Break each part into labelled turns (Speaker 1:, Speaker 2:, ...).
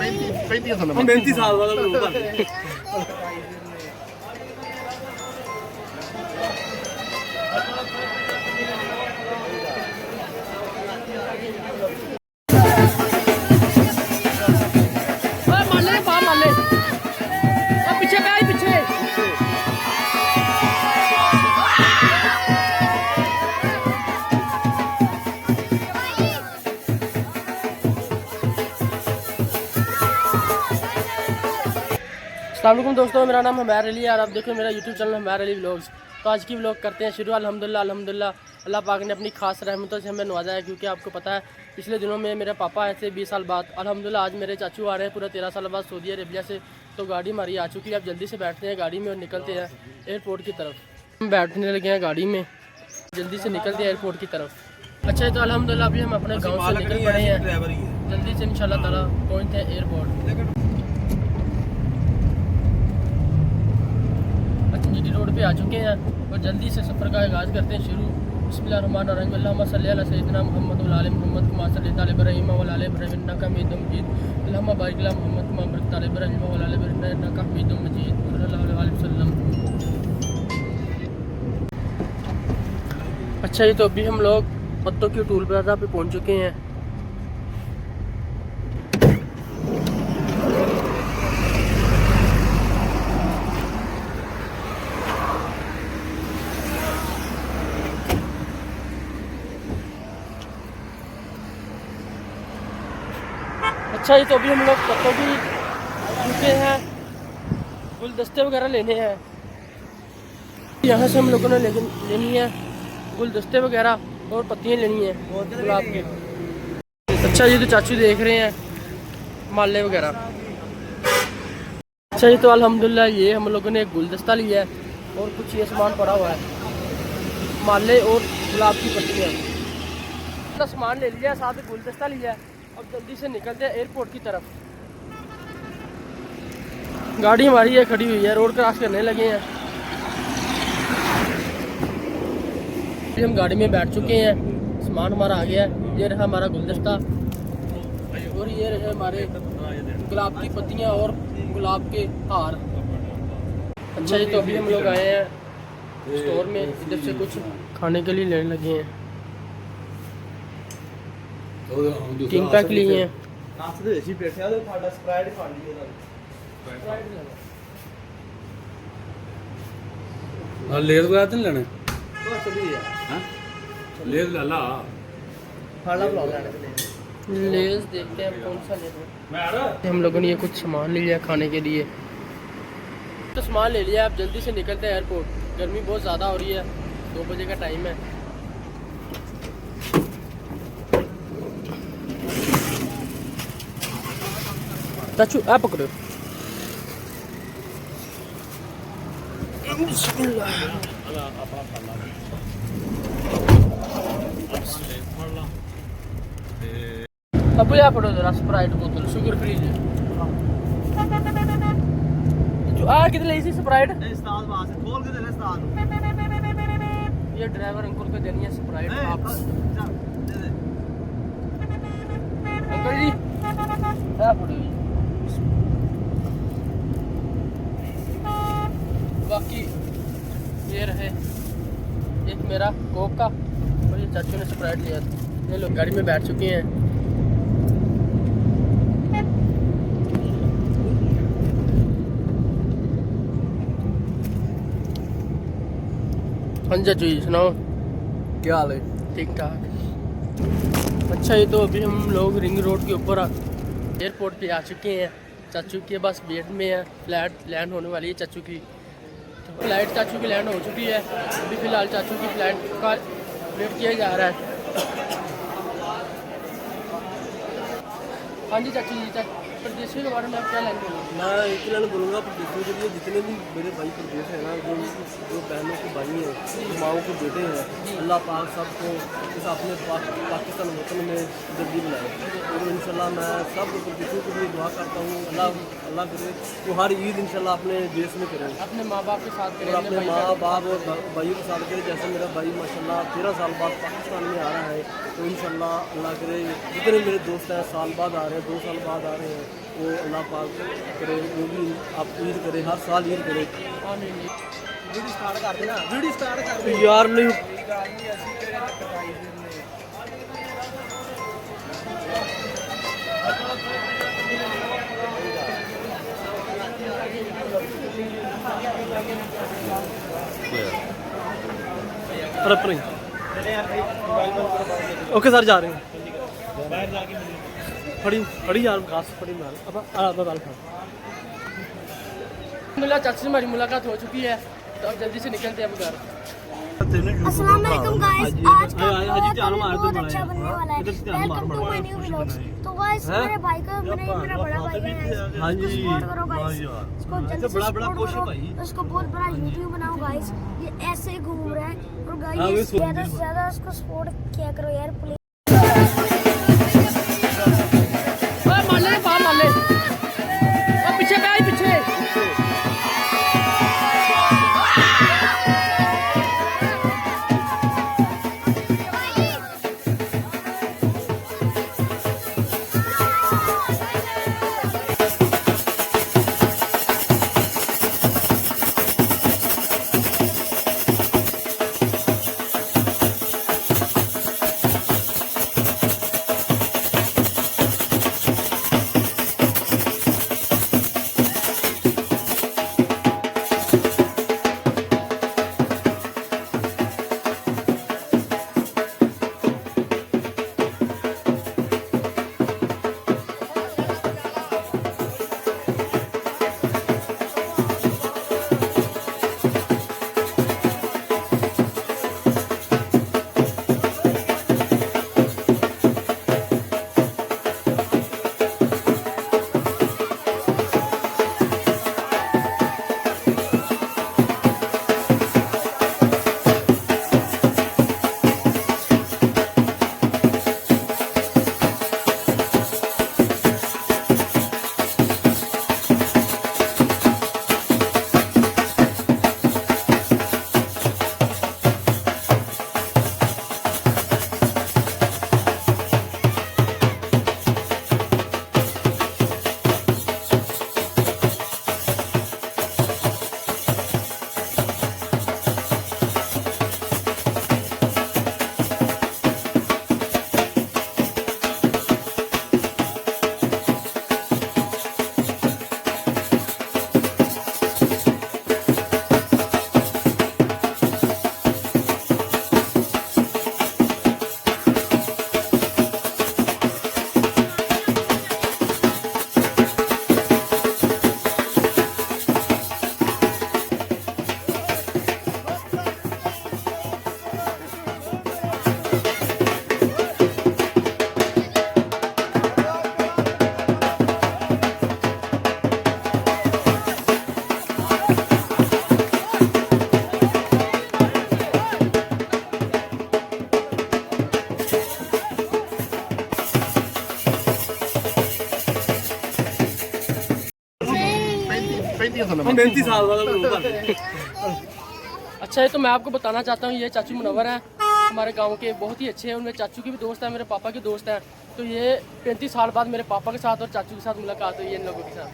Speaker 1: 35 साल
Speaker 2: 35 साल वाला लोग बन
Speaker 3: अस्सलाम वालेकुम दोस्तों, मेरा नाम हमार अली है और आप देखो मेरा यूट्यूब चैनल हमार अली व्लॉग्स। तो आज की व्लॉग करते हैं शुरू। अल्हम्दुलिल्लाह अल्लाह पाक ने अपनी खास रहमतों से हमें नवाजा है, क्योंकि आपको पता है पिछले दिनों में मेरे पापा आए थे 20 साल बाद। अल्हम्दुलिल्लाह आज मेरे चाचू आ रहे हैं पूरा 13 साल बाद सऊदी अरेबिया से। तो गाड़ी हमारी आ चुकी है, अब जल्दी से बैठते हैं गाड़ी में और निकलते हैं एयरपोर्ट की तरफ। हम बैठने लगे हैं गाड़ी में, जल्दी से निकलते हैं एयरपोर्ट की तरफ। अच्छा तो अल्हम्दुलिल्लाह अभी हम अपने गाँव से निकल पड़े हैं, जल्दी से इंशाल्लाह ताला पहुँचते हैं एयरपोर्ट। जी रोड पे आ चुके हैं और जल्दी से सफ़र का आगाज़ करते हैं शुरू। बिस्मिल्लाहिर्रहमानिर्रहीम। अल्लाहुम्मा सल्ली अला सय्यिदिना मुहम्मद व अला मुहम्मद कमा सल्लैता अला इब्राहीम व अला इब्राहीम इन्नका हमीदुम मजीद। अल्लाहुम्मा बारिक अला मुहम्मद कमा बारकता अला इब्राहीम व अला इब्राहीम इन्नका हमीदुम मजीद सल्लल्लाहु अलैहि वसल्लम। अच्छा ये तो अभी हम लोग पत्तों की टूल प्लाजा पे पहुंच चुके हैं। अच्छा ये तो अभी हम लोग पत्तों की चुके हैं, गुलदस्ते वगैरह लेने हैं। यहाँ से हम लोगों ने लेनी है गुलदस्ते वगैरह और पत्तियाँ लेनी है गुलाब की। अच्छा ये तो चाचू देख रहे हैं माले वगैरह। अच्छा ये तो अल्हम्दुलिल्लाह ये हम लोगों ने एक गुलदस्ता लिया है और कुछ ये सामान पड़ा हुआ है, माले और गुलाब की पत्तियाँ। इतना सामान ले लिया, साथ में गुलदस्ता लिया है। अब जल्दी से निकलते हैं एयरपोर्ट की तरफ। गाड़ी हमारी है खड़ी हुई है, रोड क्रॉस करने लगे हैं। हम गाड़ी में बैठ चुके हैं, सामान हमारा आ गया है। ये रहा हमारा गुलदस्ता और ये रहे हमारे गुलाब की पत्तियां और गुलाब के हार। अच्छा जी तो अभी हम लोग आए हैं स्टोर में, इधर से कुछ खाने के लिए लेने लगे हैं। किंग पैक लिए हैं।
Speaker 2: लेज़ वगैरह तो नहीं लेने लेज़ ला ला
Speaker 3: लेज़ देखते हैं कौन सा लेते हैं। हम लोगों ने ये कुछ सामान ले लिया खाने के लिए, तो सामान ले लिया। अब जल्दी से निकलते हैं एयरपोर्ट। गर्मी बहुत ज़्यादा हो रही है, 2 बजे का टाइम है। चाचू आप पकड़ो। अब या पड़ो जरा स्प्राइट बोतल शुगर फ्री है जो आ कितने ली सी स्प्राइट
Speaker 1: उस्ताद वहां से खोल के दे ले उस्ताद।
Speaker 3: ये ड्राइवर अंकल को देनी है स्प्राइट। आप
Speaker 1: दे दे
Speaker 3: अंकल जी आ पड़ो। बाकी ये रहे एक मेरा कोक का और ये चाचू ने स्प्राइट लिया था। ये लोग गाड़ी में बैठ चुके हैं। हाँ जी चाचू जी सुनाओ क्या हाल है? ठीक ठाक। अच्छा ये तो अभी हम लोग रिंग रोड के ऊपर एयरपोर्ट पे आ चुके हैं। चाचू के बस वेट में है, फ्लाइट लैंड होने वाली है चाचू की। फ्लाइट चाचू की लैंड हो चुकी है। अभी फ़िलहाल चाचू की फ्लाइट का वेट किया जा रहा है। हाँ जी चाचू जी, परदेशी के बारे में आप क्या लेंगे?
Speaker 1: मैं एक ही लाइन बोलूँगा प्रदेशों के लिए, जितने भी मेरे भाई प्रदेश हैं ना, जो बहनों के भाई हैं, जो माओ के बेटे हैं, अल्लाह पाक सबको इस अपने पाकिस्तान वतन में जल्दी बनाए। और इंशाल्लाह मैं सब प्रदेशों के लिए दुआ करता हूँ, अल्लाह करे तो हर ईद इंशाल्लाह अपने देश में करें,
Speaker 3: अपने माँ बाप के साथ करें,
Speaker 1: और अपने माँ बाप और भाइयों के साथ करें। जैसे मेरा भाई माशाल्लाह 13 साल बाद पाकिस्तान में आ रहा है, तो इंशाल्लाह अल्लाह करे जितने मेरे दोस्त हैं साल बाद आ रहे हैं, 2 साल बाद आ रहे हैं, वो अल्लाह पाक करे वो भी आप ईद करें, हर साल ईद करें। वीडियो स्टार्ट कर देना, वीडियो स्टार्ट कर दे यार। नहीं ओके सर, जा रहे हैं फड़ी यार घास फड़ी मार। अब
Speaker 3: अल्हम्दुलिल्लाह चाची से हमारी मुलाकात हो चुकी है, तो अब जल्दी से निकलते हैं अब घर।
Speaker 4: अस्सलाम वालेकुम गाइस, आज का बहुत अच्छा बनने वाला है। Welcome to my new vlogs. तो गाइस मेरे भाई का मेरा बड़ा भाई है,
Speaker 1: हाँ जी,
Speaker 4: सपोर्ट करो गाइस, इसको जल्दी से
Speaker 1: बड़ा
Speaker 4: सपोर्ट
Speaker 1: खुश है
Speaker 4: करो,
Speaker 1: भाई।
Speaker 4: तो इसको बहुत बड़ा यूट्यूब बनाओ गाइस। ये ऐसे ही घूम रहा है, और गाइस ज्यादा से ज्यादा इसको सपोर्ट किया करो यार प्लीज।
Speaker 3: माले पीछे पे आई पीछे।
Speaker 1: हम 35 साल वाला लोग बन।
Speaker 3: अच्छा है, तो मैं आपको बताना चाहता हूँ, ये चाचू मुनव्वर हैं, हमारे गांव के बहुत ही अच्छे हैं। उनमें चाचू की भी दोस्त है, मेरे पापा के दोस्त हैं। तो ये 35 साल बाद मेरे पापा के साथ और चाचू के साथ मुलाकात हुई है इन लोगों के साथ।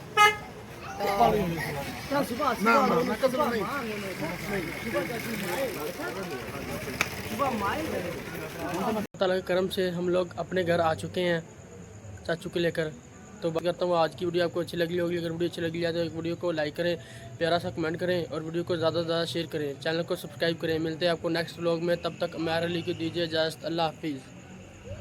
Speaker 3: अल्लाह ताला के करम से हम लोग अपने घर आ चुके हैं चाचू को लेकर। तो बात करता हूँ, आज की वीडियो आपको अच्छी लगी होगी। अगर वीडियो अच्छी लगी है तो एक वीडियो को लाइक करें, प्यारा सा कमेंट करें और वीडियो को ज़्यादा से ज़्यादा शेयर करें, चैनल को सब्सक्राइब करें। मिलते हैं आपको नेक्स्ट व्लॉग में, तब तक मेरे लिए दीजिए इजाज़त। अल्लाह हाफिज़।